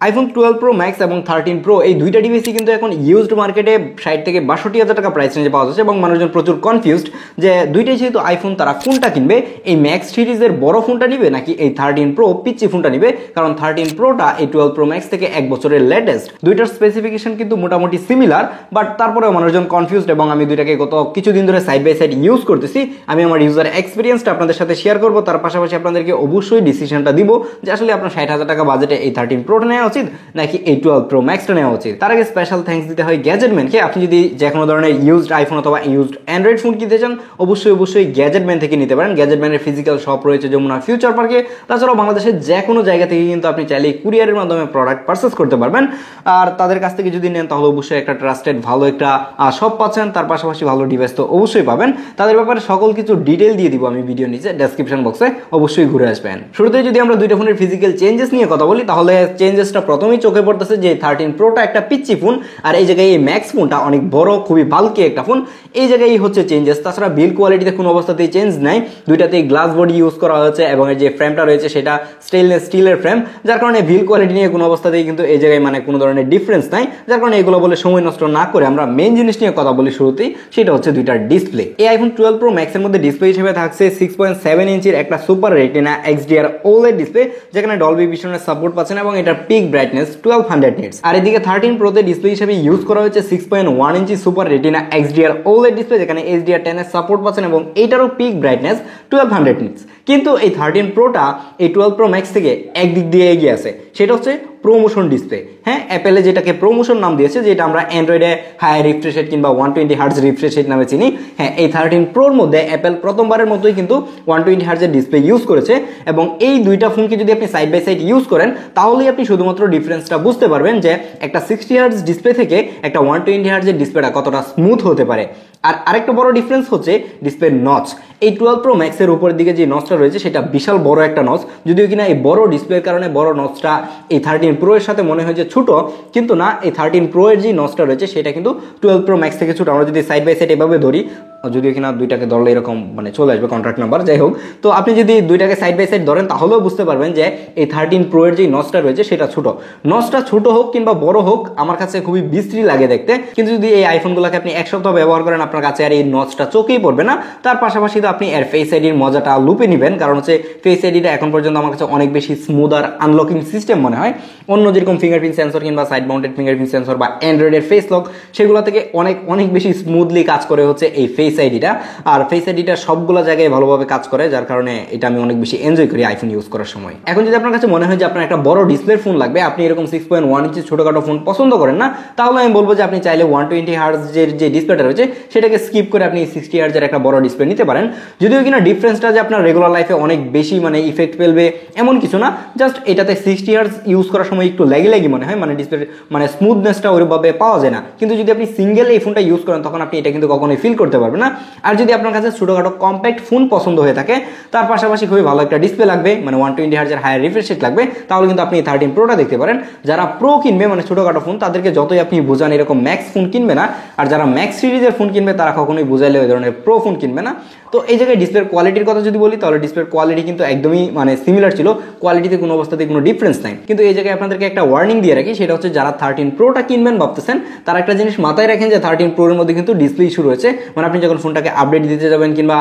IPhone 12 pro max এবং 13 pro এই দুইটা ডিভাইসই কিন্তু এখন ইউজড মার্কেটে 60 থেকে 62,000 টাকা প্রাইস রেঞ্জে পাওয়া যাচ্ছে এবং মানুষজন প্রচুর কনফিউজড যে দুইটাই যেহেতু আইফোন তারা কোনটা কিনবে, এই ম্যাক্স সিরিজের বড় ফোনটা নিবে নাকি এই 13 প্রো পিচ্চি ফোনটা নিবে, কারণ 13 প্রোটা এই 12 প্রো ম্যাক্স থেকে এক বছরের লেটেস্ট। দুইটার স্পেসিফিকেশন কিন্তু মোটামুটি সিমিলার, বাট তারপরেও মানুষজন কনফিউজড এবং আমি দুইটাকে গত কিছুদিন ধরে সাইড বাই সাইড ইউজ করতেছি। আমি আমার ইউজার এক্সপিরিয়েন্সটা আপনাদের সাথে শেয়ার করবো, তার পাশাপাশি আপনাদেরকে অবশ্যই ডিসিশনটা দিব যে আসলে আপনার 60,000 টাকা বাজেটে এই 13 প্রোটা নেওয়া উচিত নাকি এই 12 প্রো ম্যাক্সটা নেওয়া উচিত। তার আগে স্পেশাল থ্যাঙ্কস দিতে হয় গ্যাজেটম্যানকে। আপনি যদি যে কোনো ধরনের ইউজড আইফোন অথবা ইউজড অ্যান্ড্রয়েড ফোন কিনতে চান অবশ্যই গ্যাজেটম্যান থেকে নিতে পারেন। গ্যাজেটম্যানের ফিজিক্যাল শপ রয়েছে যমুনা ফিউচার পার্কে, তাছাড়াও বাংলাদেশের যে কোনো জায়গা থেকে কিন্তু আপনি চাইলে কুরিয়ারের মাধ্যমে প্রোডাক্ট পারচেস করতে পারবেন। আর তাদের কাছ থেকে যদি নেন তাহলে অবশ্যই একটা ট্রাস্টেড ভালো একটা শপ পাচ্ছেন, তার পাশাপাশি ভালো ডিভাইস তো অবশ্যই পাবেন। তাদের ব্যাপারে সকল কিছু ডিটেল দিয়ে দিব আমি ভিডিও নিচে ডেসক্রিপশন বক্সে, অবশ্যই ঘুরে আসবেন। শুরুতে যদি আমরা দুইটা ফোনের ফিজিক্যাল চেঞ্জেস নিয়ে কথা বলি তাহলে চেঞ্জেসটা প্রথমেই চোখে পড়তেছে যে 13 প্রোটা একটা পিচ্চি ফোন আর এই জায়গায় এই ম্যাক্স ফোনটা অনেক বড়, খুবই বাল্কি একটা ফোন, এই জায়গায় হচ্ছে চেঞ্জেস। তাছাড়া বিল্ড কোয়ালিটিতে কোনো অবস্থাতেই চেঞ্জ নাই, দুইটাতেই গ্লাস বডি ইউজ করা হয়েছে এবং এই যে ফ্রেমটা রয়েছে সেটা স্টেনলেস স্টিলের ফ্রেম, যার কারণে বিল্ড কোয়ালিটি নিয়ে কোনো অবস্থাতেই কিন্তু এই জায়গায় মানে কোনো ধরনের ডিফারেন্স নাই। যার কারণে এগুলো বলে সময় নষ্ট না করে আমরা মেইন জিনিস নিয়ে কথা বলি শুরুতেই, সেটা হচ্ছে দুইটার ডিসপ্লে। এই আইফোন 12 প্রো ম্যাক্সের মধ্যে ডিসপ্লে হিসেবে থাকছে 6.7 ইঞ্চির একটা super retina XDR OLED display, যেখানে ডলবি ভিশনের সাপোর্ট পাচ্ছেন এবং এটার পিক ব্রাইটনেস 1200 নিটস। আর এদিকে 13 প্রোতে ডিসপ্লে হিসেবে ইউজ করা হয়েছে 6.1 inch super retina XDR OLED display, যেখানে HDR10 এর সাপোর্ট পাচ্ছেন এবং এটারও পিক ব্রাইটনেস 1200 নিটস। কিন্তু এই 13 প্রোটা এই 12 প্রো ম্যাক্স থেকে একদিক দিয়ে এগিয়ে আছে, সেটা হচ্ছে প্রোমোশন ডিসপ্লে। হ্যাঁ, অ্যাপেলে যেটাকে প্রোমোশন নাম দিয়েছে, যেটা আমরা অ্যান্ড্রয়েডে হাই রিফ্রেশ রেট কিংবা 120 হার্টজ রিফ্রেশ রেট নামে চিনি, হ্যাঁ এই 13 প্রোর মধ্যে অ্যাপেল প্রথমবারের মতোই কিন্তু 120 হার্টজের ডিসপ্লে ইউজ করেছে। এবং এই দুইটা ফোনকে যদি আপনি সাইড বাই সাইড ইউজ করেন তাহলেই আপনি শুধুমাত্র ডিফারেন্সটা বুঝতে পারবেন যে একটা 60 হার্টজ ডিসপ্লে থেকে একটা 120 হার্টজের ডিসপ্লেটা কতটা স্মুথ হতে পারে। আর আরেকটা বড় ডিফারেন্স হচ্ছে ডিসপ্লে নচ। এই 12 প্রো ম্যাক্সের উপরের দিকে যে নচটা রয়েছে সেটা বিশাল বড় একটা নচ, যদিও কিনা এই বড় ডিসপ্লের কারণে বড় নচটা এই 13 প্রো এর সাথে মনে হয় যে ছোট, কিন্তু না, এই 13 প্রো এর যে নচটা রয়েছে সেটা কিন্তু 12 প্রো ম্যাক্স থেকে ছোট। আমরা যদি সাইড বাই সাইড এভাবে ধরি, যদিও কিনা দুইটাকে ধরলে এরকম মানে চলে আসবে কন্ট্রাক্ট নাম্বার, যাই হোক, তো আপনি যদি দুইটাকে সাইড বাই সাইড ধরেন তাহলেও বুঝতে পারবেন যে এই 13 প্রো এর যে নচটা রয়েছে সেটা ছোট। নচটা ছোট হোক কিংবা বড় হোক আমার কাছে খুবই বিশ্রী লাগে দেখতে, কিন্তু যদি এই আইফোনগুলোকে আপনি এক সপ্তাহ ব্যবহার করেন আপনার কাছে আর এই নচটা চোখেই পড়বে না। তার পাশাপাশি তো আপনি এর ফেস আইডির মজাটা লুপে নেবেন, কারণ হচ্ছে ফেস আইডিটা এখন পর্যন্ত আমার কাছে অনেক বেশি স্মুথ আর আনলকিং সিস্টেম মনে হয়। অন্য যেরকম ফিঙ্গারপ্রিন্ট সেন্সর কিংবা সাইড মাউন্টেড ফিঙ্গারপ্রিন্ট সেন্সর বা অ্যান্ড্রয়েডের ফেস লক, সেগুলো থেকে অনেক বেশি স্মুথলি কাজ করে হচ্ছে এই ফেস আইডিটা। আর ফেস আইডিটা সবগুলো জায়গায় ভালোভাবে কাজ করে, যার কারণে এটা আমি অনেক বেশি এনজয় করি আইফোন ইউজ করার সময়। এখন যদি আপনার কাছে মনে হয় যে আপনার একটা বড় ডিসপ্লের ফোন লাগবে, আপনি এরকম 6.1 ইঞ্চি ছোটখাটো ফোন পছন্দ করেন না, তাহলে আমি বলবো যে আপনি চাইলে 120 হার্টজের যে ডিসপ্লেটা রয়েছে সেটাকে স্কিপ করে আপনি 60 হার্টজের একটা বড় ডিসপ্লে নিতে পারেন। যদিও কিনা ডিফারেন্সটা যে আপনার রেগুলার লাইফে অনেক বেশি মানে ইফেক্ট ফেলবে এমন কিছু না, জাস্ট এটাতে 60 হার্টজ ইউজ করার সময় একটু ল্যাগি মনে হয়, মানে ডিসপ্লের মানে স্মুথনেসটা ওইভাবে পাওয়া যায় না। কিন্তু যদি আপনি সিঙ্গেল এই ফোনটা ইউজ করেন তখন আপনি এটা কিন্তু কখনোই ফিল করতে পারবেন না। আর যদি আপনার কাছে ছোটখাটো কম্প্যাক্ট ফোন পছন্দ হয়ে থাকে, তার পাশাপাশি খুবই ভালো একটা ডিসপ্লে লাগবে, মানে 120 হার্টজের হায়ার রিফ্রেশ রেট লাগবে, তাহলে কিন্তু আপনি 13 প্রোটা দেখতে পারেন। যারা প্রো কিনবে মানে ছোটখাটো ফোন, তাদেরকে যতই আপনি বোঝান এরকম ম্যাক্স ফোন কিনবে না, আর যারা ম্যাক্স সিরিজের ফোন কিনবে তারা কখনোই বোঝাইলে ওই ধরনের প্রো ফোন কিনবে না। তো এই জায়গায় ডিসপ্লের কোয়ালিটির কথা যদি বলি তাহলে ডিসপ্লের কোয়ালিটি কিন্তু একদমই মানে সিমিলার ছিল, কোয়ালিটিতে কোনো অবস্থাতে কোনো ডিফারেন্স নাই। কিন্তু এই জায়গায় আপনাদেরকে একটা ওয়ার্নিং দিয়ে রাখি, সেটা হচ্ছে যারা 13 প্রোটা কিনবেন ভাবতেছেন তারা একটা জিনিস মাথায় রাখেন যে 13 প্রোর মধ্যে কিন্তু ডিসপ্লে ইস্যু রয়েছে। মানে আপনি যখন ফোনটাকে আপডেট দিতে যাবেন কিংবা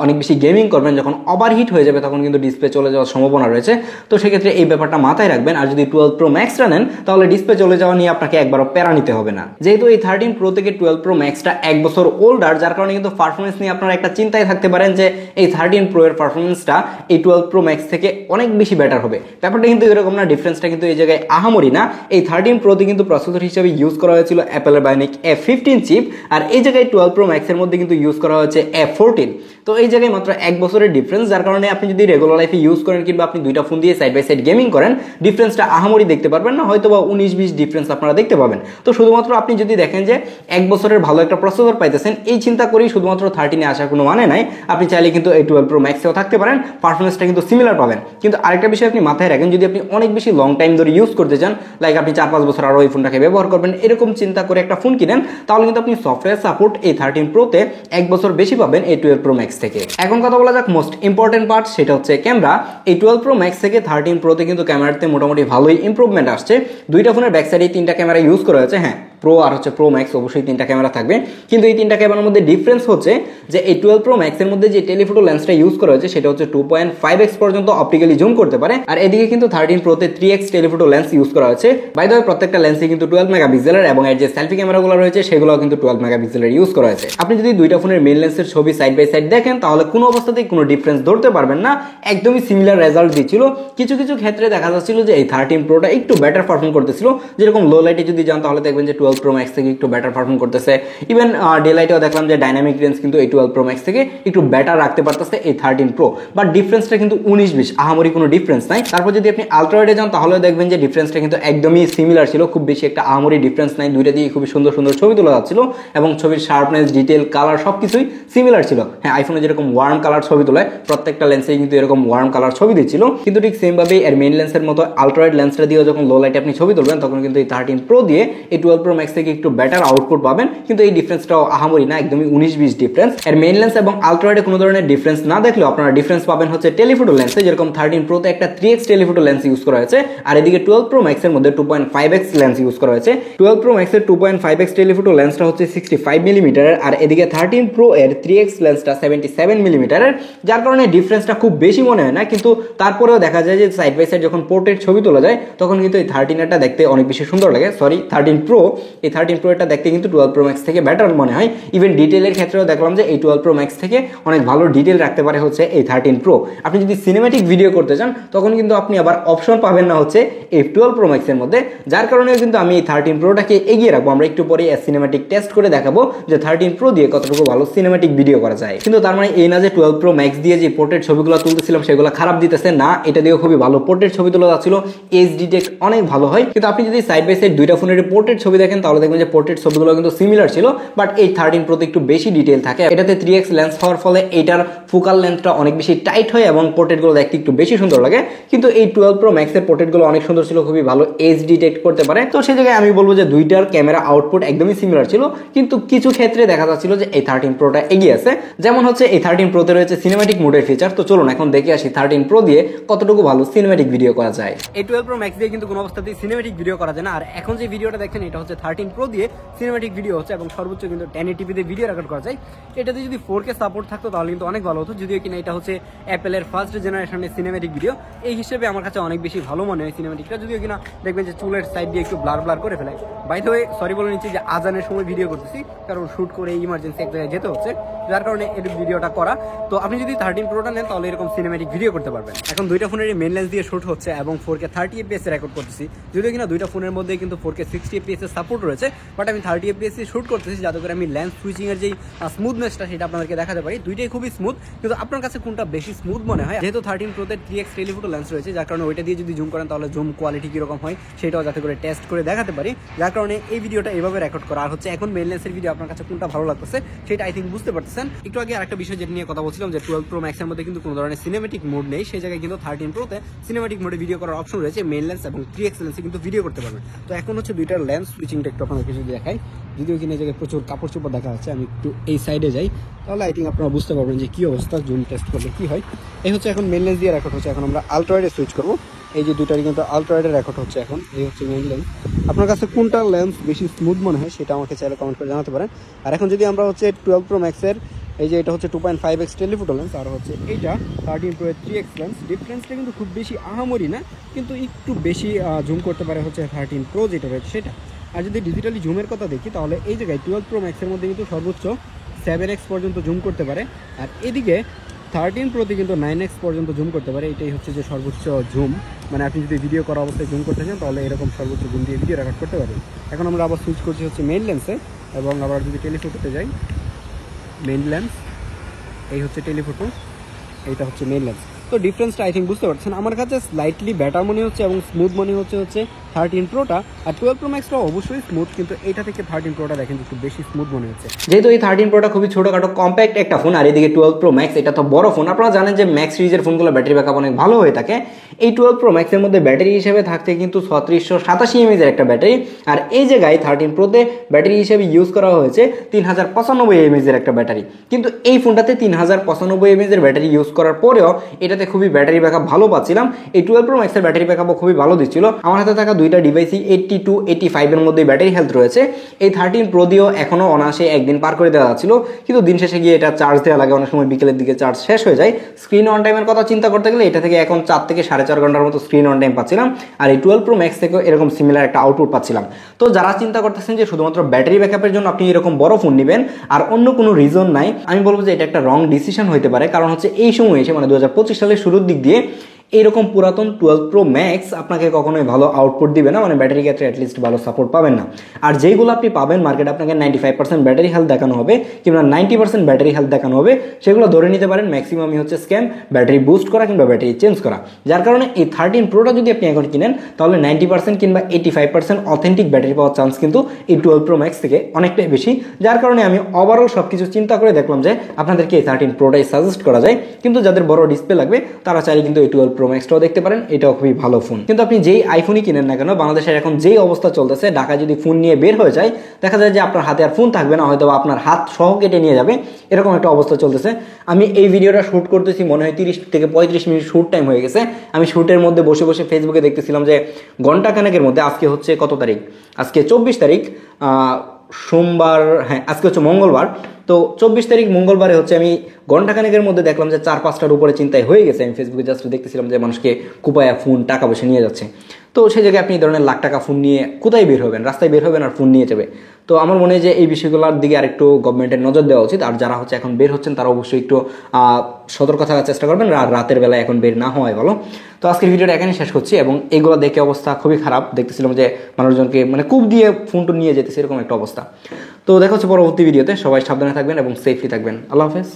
অনেক বেশি গেমিং করবেন, যখন ওভারহিট হয়ে যাবে তখন কিন্তু ডিসপ্লে চলে যাওয়ার সম্ভাবনা রয়েছে। তো সেক্ষেত্রে এই ব্যাপারটা মাথায় রাখবেন। আর যদি 12 প্রো ম্যাক্সটা নেন তাহলে ডিসপ্লে চলে যাওয়া নিয়ে আপনাকে একবারও প্যারা নিতে হবে না, যেহেতু এই 13 প্রো থেকে 12 প্রো ম্যাক্সটা এক বছর ওল্ডার, যার কারণে কিন্তু পারফরমেন্স নিয়ে আপনারা একটা চিন্তায় থাকতে পারেন যে এই 13 প্রো এর পারফরমেন্সটা এই 12 প্রো ম্যাক্স থেকে অনেক বেশি বেটার হবে। ব্যাপারটা কিন্তু এরকম না, ডিফারেন্সটা কিন্তু এই জায়গায় আহামরি না। এই 13 প্রোতে কিন্তু প্রসেসর হিসেবে ইউজ করা হয়েছিল অ্যাপেলের বায়োনিক A15 চিপ, আর এই জায়গায় 12 প্রো ম্যাক্সের মধ্যে কিন্তু ইউজ করা হয়েছে A14। তো এই জায়গায় মাত্র এক বছরের ডিফারেন্স, যার কারণে আপনি যদি রেগুলার লাইফে ইউজ করেন কিংবা আপনি দুইটা ফোন দিয়ে সাইড বাই সাইড গেমিং করেন, ডিফারেন্সটা আহামরি দেখতে পারবেন না, হয়তো বা 19-20 ডিফারেন্স আপনারা দেখতে পাবেন। তো শুধুমাত্র আপনি যদি দেখেন যে এক বছরের ভালো একটা প্রসেসর পাইতেছেন, এই চিন্তা করেই শুধুমাত্র 13-এ আসার কোনো মানে নাই। আপনি চাইলে কিন্তু এই 12 প্রো ম্যাক্সেও থাকতে পারেন, পারফরমেন্সটা কিন্তু সিমিলার পাবেন। কিন্তু আরেকটা বিষয় আপনি মাথায় রাখেন, যদি আপনি অনেক বেশি লং টাইম ধরে ইউজ করতে চান, লাইক আপনি 4-5 বছর আরও এই ফোনটাকে ব্যবহার করবেন, এরকম চিন্তা করে একটা ফোন কিনেন, তাহলে কিন্তু আপনি সফটওয়্যার সাপোর্ট এই 13 প্রোতে এক বছর বেশি পাবেন এই 12 প্রো ম্যাক্স ম্যাক্স থেকে। এখন কথা বলা যাক মোস্ট ইম্পর্টেন্ট পার্ট, সেটা হচ্ছে ক্যামেরা। এই 12 প্রো ম্যাক্স থেকে 13 প্রোতে কিন্তু ক্যামেরাতে মোটামুটি ভালোই ইমপ্রুভমেন্ট আসছে। দুইটা ফোনের ব্যাক সাইডে 3টা ক্যামেরা ইউজ করা হয়েছে। হ্যাঁ, প্রো আর হচ্ছে প্রো ম্যাক্স অবশ্যই 3টা ক্যামেরা থাকবে, কিন্তু এই 3টা ক্যামেরার মধ্যে ডিফারেন্স হচ্ছে যে এই 12 প্রো ম্যাক্সের মধ্যে যে টেলিফোটো লেন্সটা ইউজ করা হয়েছে সেটা হচ্ছে 2.5x পর্যন্ত অপটিক্যালি জুম করতে পারে, আর এদিকে কিন্তু 13 প্রোতে 3x টেলিফোটো লেন্স ইউজ করা হয়েছে। বাই দ্য ওয়ে প্রত্যেকটা লেন্সই কিন্তু 12 মেগাপিক্সেলের, এবং এর যে সেলফি ক্যামেরাগুলো রয়েছে সেগুলো কিন্তু 12 মেগাপিক্সেলের ইউজ করা হয়েছে। আপনি যদি দুইটা ফোনের মেইন লেন্সের ছবি সাইড বাই সাইড দেখেন তাহলে কোনো অবস্থাতেই কোনো ডিফারেন্স ধরতে পারবেন না, একদমই সিমিলার রেজাল্ট দিচ্ছিল। কিছু কিছু ক্ষেত্রে দেখা যাচ্ছিল যে এই 13 প্রোটা একটু বেটার পারফর্ম করতেছিল, যেরকম লো লাইটে যদি যান তাহলে দেখবেন যে 12 প্রো ম্যাক্স থেকে একটু বেটার পারফর্ম করতেছে। ইভেন ডে লাইটেও দেখলাম যে ডাইনামিক রেঞ্জ কিন্তু এই 12 প্রো ম্যাক্স থেকে একটু বেটার রাখতে পারতেছে এই 13 প্রো, বাট ডিফারেন্সটা কিন্তু 19-20, আহামরি কোনো ডিফারেন্স নাই। তারপর যদি আপনি আলট্রা ওয়াইডে যান তাহলে দেখবেন যে ডিফারেন্সটা কিন্তু একদমই সিমিলার ছিল, খুব বেশি একটা আহামরি ডিফারেন্স নাই। দুইটা দিয়ে খুবই সুন্দর সুন্দর ছবি তোলা যাচ্ছিল এবং ছবির শার্পনেস, ডিটেল, কালার সবকিছুই সিমিলার ছিল। হ্যাঁ, আইফোনে যেরকম ওয়ার্ম কালার ছবি তোলায় প্রত্যেকটা লেন্সেই কিন্তু এরকম ওয়ার্ম কালার ছবি দিচ্ছিল, কিন্তু ঠিক সেম ভাবেই এর মেইন লেন্সের মতো আলট্রা ওয়াইড লেন্সটা দিয়ে যখন লো লাইটে আপনি ছবি তুলবেন তখন কিন্তু এই 13 প্রো দিয়ে এই 12 প্রো ম্যাক্স থেকে একটু বেটার আউটপুট পাবেন, কিন্তু এই ডিফারেন্সটাও আহামরি না, একদমই 19-20 ডিফারেন্স। এর মেইন লেন্স এবং আলট্রা ওয়াইডে কোনো ধরনের ডিফারেন্স না দেখলেও আপনারা ডিফারেন্স পাবেন হচ্ছে টেলিফোটো লেন্সে, যেরকম 13 প্রোতে একটা 3x টেলিফোটো লেন্স ইউজ করা হয়েছে, আর এদিকে 12 প্রো ম্যাক্সের মধ্যে 2.5x লেন্স ইউজ করা হয়েছে। 12 প্রো ম্যাক্সের 2.5x টেলিফোটো লেন্সটা হচ্ছে 65 মিলিমিটারের, আর এদিকে 13 প্রো এর 3x লেন্সটা 77 মিলিমিটারের, যার কারণে ডিফারেন্সটা খুব বেশি মনে হয় না, কিন্তু তারপরেও দেখা যায় যে সাইড বাই সাইড যখন পোর্ট্রেট ছবি তোলা যায় তখন কিন্তু এই 13 এটা দেখতে অনেক বেশি সুন্দর লাগে। সরি, 13 প্রো, এই 13 প্রো এটা দেখতে কিন্তু 12 প্রো ম্যাক্স থেকে বেটার মনে হয়। ইভেন ডিটেলের ক্ষেত্রেও দেখলাম যে এই 12 প্রো ম্যাক্স থেকে অনেক ভালো ডিটেল রাখতে পারে হচ্ছে এই 13 প্রো। আপনি যদি সিনেম্যাটিক ভিডিও করতে চান তখন কিন্তু আপনি আবার অপশন পাবেন না হচ্ছে এই 12 প্রো ম্যাক্সের মধ্যে, যার কারণে কিন্তু আমি এই 13 প্রোটাকে এগিয়ে রাখবো। আমরা একটু পরে সিনেম্যাটিক টেস্ট করে দেখাবো যে 13 প্রো দিয়ে কতটুকু ভালো সিনেম্যাটিক ভিডিও করা যায়। কিন্তু তার মানে এই না যে 12 প্রো ম্যাক্স দিয়ে যে পোর্ট্রেট ছবিগুলো তুলতেছিলাম সেগুলো খারাপ দিতেছে না, এটা দিয়েও খুবই ভালো পোর্ট্রেট ছবি তোলা যাচ্ছিল, এজ ডিটেক্ট অনেক ভালো হয়। কিন্তু আপনি যদি সাইড বাই সাইড দুইটা ফোনের পোর্ট্রেট ছবি দেখেন তাহলে দেখবেন যে পোর্ট্রেট ছবিগুলো কিন্তু সিমিলার ছিল, বাট এই 13 প্রোতে একটু বেশি ডিটেল থাকে। এটাতে 3x লেন্স হওয়ার ফলে এটার ফোকাল লেন্থটা অনেক বেশি টাইট হয় এবং পোর্ট্রেটগুলো দেখতে একটু বেশি সুন্দর লাগে, কিন্তু এই 12 প্রো ম্যাক্সের পোর্ট্রেটগুলো অনেক সুন্দর ছিল, খুবই ভালো এজ ডিটেক্ট করতে পারে। তো সেই জায়গায় আমি বলবো যে দুইটার ক্যামেরা আউটপুট একদমই সিমিলার ছিল, কিন্তু কিছু ক্ষেত্রে দেখা যাচ্ছিল যে এই 13 প্রোটা এগিয়ে আছে। যেমন হচ্ছে এই 13 প্রোতে রয়েছে সিনেম্যাটিক মোডের ফিচার। তো চলুন এখন দেখে আসি 13 প্রো দিয়ে কতটুকু ভালো সিনেম্যাটিক ভিডিও করা যায়। এই 12 প্রো ম্যাক্স দিয়ে কিন্তু কোনো অবস্থাতেই সিনেম্যাটিক ভিডিও করা যায় না, আর এখন যে ভিডিওটা দেখছেন এটা হচ্ছে 13 প্রো দিয়ে সিনেম্যাটিক ভিডিও হচ্ছে এবং সর্বোচ্চ কিন্তু 1080p তে ভিডিও রেকর্ড করা যায়। এটাতে যদি 4K সাপোর্ট থাকতো তাহলে কিন্তু অনেক ভালো হতো, যদিও কিনা এটা হচ্ছে অ্যাপেলের ফার্স্ট জেনারেশনের সিনেম্যাটিক ভিডিও, এই হিসেবে আমার কাছে অনেক বেশি ভালো মনে হয় সিনেম্যাটিকটা, যদিও কিনা দেখবেন যে চুলের সাইড দিয়ে একটু ব্লার ব্লার করে ফেলায়। বাই দ্য ওয়ে সরি বলে নিচ্ছি যে আজানের সময় ভিডিও করতেছি, কারণ শুট করে ইমার্জেন্সি এক জায়গায় যেতে হচ্ছে, যার কারণে এই ভিডিওটা করা। তো আপনি যদি 13 প্রোটা নেন তাহলে এরকম সিনেম্যাটিক ভিডিও করতে পারবেন। এখন দুইটা ফোনের মেন লেন্স দিয়ে শুট হচ্ছে এবং 4K 30 fps রেকর্ড করতেছি, যদিও কিনা দুইটা ফোনের মধ্যে কিন্তু 4K 60 fps এর সাপোর্ট রয়েছে, বাট আমি 30 fps শুট করতেছি যাতে করে আমি লেন্স সুইচিং এর যেই স্মুথনেসটা সেটা আপনাদেরকে দেখাতে পারি। দুইটাই খুবই স্মুথ, কিন্তু আপনার কাছে কোনটা বেশি স্মুথ মনে হয়? যেহেতু 13 প্রোতে 3x টেলিফোটো লেন্স রয়েছে, যার কারণে ওইটা দিয়ে যদি জুম করেন তাহলে জুম কোয়ালিটি কিরকম হয় সেটাও যাতে করে টেস্ট করে দেখাতে পারি, যার কারণে এই ভিডিওটা এইভাবে রেকর্ড করা। আর হচ্ছে এখন মেন লেন্সের ভিডিও আপনার কাছে কোনটা ভালো লাগতেছে সেটা আই থিঙ্ক বুঝতে পারতেছেন। একটু আগে আরেকটা বিষয় যেটা নিয়ে কথা বলছিলাম যে 12 প্রো ম্যাক্সের মধ্যে কিন্তু কোনো ধরনের সিনেম্যাটিক মোড নেই, সেই জায়গায় কিন্তু 13 প্রোতে সিনেম্যাটিক মোডে ভিডিও করার অপশন রয়েছে। মেন লেন্স এবং 3x লেন্সে কিন্তু ভিডিও করতে পারবেন। তো এখন হচ্ছে দুইটার লেন্স সুইচিংটা একটু আপনাদেরকে যদি দেখাই, যদিও কিনা এই জায়গায় প্রচুর কাপড় চোপড় দেখা যাচ্ছে, আমি একটু এই সাইডে যাই তাহলে আই থিঙ্ক আপনারা বুঝতে পারবেন যে কি অবস্থা, জুম টেস্ট করলে কি হয়। এই হচ্ছে এখন মেন লেন্স দিয়ে রেকর্ড হচ্ছে, এখন আমরা আলট্রা ওয়াইডে সুইচ করবো। এই যে দুইটারই কিন্তু আলট্রা ওয়াইডে রেকর্ড হচ্ছে এখন। এই হচ্ছে মেন লেন্স। আপনার কাছে কোনটা লেন্স বেশি স্মুথ মনে হয় সেটা আমাকে চাইলে কমেন্ট করে জানাতে পারেন। আর এখন যদি আমরা হচ্ছে 12 প্রো ম্যাক্সের এই যে এটা হচ্ছে 2.5x টেলিফোটো লেন্স, আর হচ্ছে এইটা 13 প্রো 3x লেন্স, ডিফারেন্সটা কিন্তু খুব বেশি আহামরি না, কিন্তু একটু বেশি জুম করতে পারে হচ্ছে 13 প্রো যেটা রয়েছে সেটা। আর যদি ডিজিটালি জুমের কথা দেখি তাহলে এই জায়গায় 12 প্রো ম্যাক্সের মধ্যে কিন্তু সর্বোচ্চ 7x পর্যন্ত জুম করতে পারে, আর এদিকে 13 প্রোতে কিন্তু 9x পর্যন্ত জুম করতে পারে। এটাই হচ্ছে যে সর্বোচ্চ জুম, মানে আপনি যদি ভিডিও করা অবস্থায় জুম করতে চান তাহলে এরকম সর্বোচ্চ জুম দিয়ে ভিডিও রেকর্ড করতে পারেন। এখন আমরা আবার সুইচ করছি হচ্ছে মেইন লেন্সে, এবং আবার যদি টেলিফোটোতে যাই, মেইন লেন্স এই হচ্ছে টেলিফোটো, এইটা হচ্ছে মেইন লেন্স। তো ডিফারেন্সটা আই থিঙ্ক বুঝতে পারছেন। আমার কাছে স্লাইটলি বেটার মনে হচ্ছে এবং স্মুথ মনে হচ্ছে 13 প্রোটা, আর 12 প্রো ম্যাক্সটা অবশ্যই স্মুথ, কিন্তু এটা থেকে 13 প্রোটা দেখেন একটু বেশি স্মুথ মনে হচ্ছে। যেহেতু এই 13 প্রোটা খুবই ছোটখাটো কম্প্যাক্ট একটা ফোন, আর এদিকে 12 প্রো ম্যাক্স এটা তো বড় ফোন। আপনারা জানেন যে ম্যাক্স সিরিজের ফোনগুলো ব্যাটারি ব্যাকআপ অনেক ভালো হয়ে থাকে। এই 12 প্রো ম্যাক্সের মধ্যে ব্যাটারি হিসেবে থাকতে কিন্তু 3687 এমএএইচের একটা ব্যাটারি, আর এই জায়গায় 13 প্রোতে ব্যাটারি হিসেবে ইউজ করা হয়েছে 3095 এমএএইচের একটা ব্যাটারি। কিন্তু এই ফোনটাতে 3095 এমএএইচের ব্যাটারি ইউজ করার পরেও এটাতে খুবই ব্যাটারি ব্যাকআপ ভালো পাচ্ছিলাম। এই 12 প্রো ম্যাক্সের ব্যাটারি ব্যাকআপও খুবই ভালো দিচ্ছিল। আমার হাতে থাকা দুইটা ডিভাইসই 80 to 85 এর মধ্যে ব্যাটারি হেলথ রয়েছে। এই 13 প্রো দিয়েও এখনও অনায়াসে একদিন পার করে দেওয়া যাচ্ছিল, কিন্তু দিন শেষে গিয়ে এটা চার্জ দেওয়া লাগে, অনেক সময় বিকেলের দিকে চার্জ শেষ হয়ে যায়। স্ক্রিন অন টাইমের কথা চিন্তা করতে গেলে এটা থেকে এখন 4 থেকে 4.5 ঘন্টার মতো স্ক্রিন অন টাইম পাচ্ছিলাম, আর এই 12 প্রো ম্যাক্স থেকেও এরকম সিমিলার একটা আউটপুট পাচ্ছিলাম। তো যারা চিন্তা করতেছেন যে শুধুমাত্র ব্যাটারি ব্যাকআপের জন্য আপনি এরকম বড় ফোন নেবেন আর অন্য কোনো রিজন নাই, আমি বলবো যে এটা একটা রং ডিসিশন হতে পারে। কারণ হচ্ছে এই সময় এসে মানে 2025 সালের শুরুর দিক দিয়ে এইরকম পুরাতন 12 প্রো ম্যাক্স আপনাকে কখনোই ভালো আউটপুট দিবে না, মানে ব্যাটারি ক্ষেত্রে অ্যাটলিস্ট ভালো সাপোর্ট পাবেন না। আর যেইগুলো আপনি পাবেন মার্কেটে আপনাকে 95% ব্যাটারি হেলথ দেখানো হবে কিংবা 90% ব্যাটারি হেলথ দেখানো হবে, সেগুলো ধরে নিতে পারেন ম্যাক্সিমামই হচ্ছে স্ক্যাম, ব্যাটারি বুস্ট করা কিংবা ব্যাটারি চেঞ্জ করা। যার কারণে এই 13 প্রোটা যদি আপনি এখন কিনেন তাহলে 90% কিংবা 85% অথেন্টিক ব্যাটারি পাওয়ার চান্স কিন্তু এই 12 প্রো ম্যাক্স থেকে অনেকটাই বেশি। যার কারণে আমি ওভারঅল সব কিছু চিন্তা করে দেখলাম যে আপনাদেরকে এই 13 প্রোটাই সাজেস্ট করা যায়, কিন্তু যাদের বড় ডিসপ্লে লাগবে তারা চাইলে কিন্তু এই 12 প্রো ম্যাক্সটাও দেখতে পারেন, এটাও খুবই ভালো ফোন। কিন্তু আপনি যেই আইফোনই কিনেন না কেন, বাংলাদেশের এখন যেই অবস্থা চলতেছে, ঢাকায় যদি ফোন নিয়ে বের হয়ে যায় দেখা যায় যে আপনার হাতে আর ফোন থাকবে না, হয়তো আপনার হাত সহ কেটে নিয়ে যাবে, এরকম একটা অবস্থা চলতেছে। আমি এই ভিডিওটা শ্যুট করতেছি মনে হয় 30 থেকে 35 মিনিট শ্যুট টাইম হয়ে গেছে। আমি শ্যুটের মধ্যে বসে বসে ফেসবুকে দেখতেছিলাম যে ঘন্টা খানেকের মধ্যে, আজকে হচ্ছে কত তারিখ, আজকে 24 তারিখ সোমবার, হ্যাঁ আজকে হচ্ছে মঙ্গলবার, তো 24 তারিখ মঙ্গলবারে হচ্ছে আমি ঘন্টাখানেকের মধ্যে দেখলাম যে 4-5টার উপরে চিন্তায় হয়ে গেছে। আমি ফেসবুকে জাস্ট দেখতেছিলাম যে মানুষকে কুপায়া ফোন টাকা পয়সা নিয়ে যাচ্ছে। তো সেই জায়গায় আপনি এই ধরনের লাখ টাকা ফোন নিয়ে কোথায় বের হবেন, রাস্তায় বের হবেন আর ফোন নিয়ে যাবে। তো আমার মনে হয় যে এই বিষয়গুলোর দিকে আরেকটু গভর্নমেন্টের নজর দেওয়া উচিত। আর যারা হচ্ছে এখন বের হচ্ছেন তারা অবশ্যই একটু সতর্ক থাকার চেষ্টা করবেন, আর রাতের বেলায় এখন বের না হওয়াই ভালো। তো আজকের ভিডিওটা এখানেই শেষ করছি, এবং এগুলো দেখে অবস্থা খুবই খারাপ। দেখতেছিলাম যে মানুষজনকে মানে কূপ দিয়ে ফোনটা নিয়ে যেতেছে, এরকম একটা অবস্থা। তো দেখা হচ্ছে পরবর্তী ভিডিওতে। সবাই সাবধানে থাকবেন এবং সেফলি থাকবেন। আল্লাহ হাফেজ।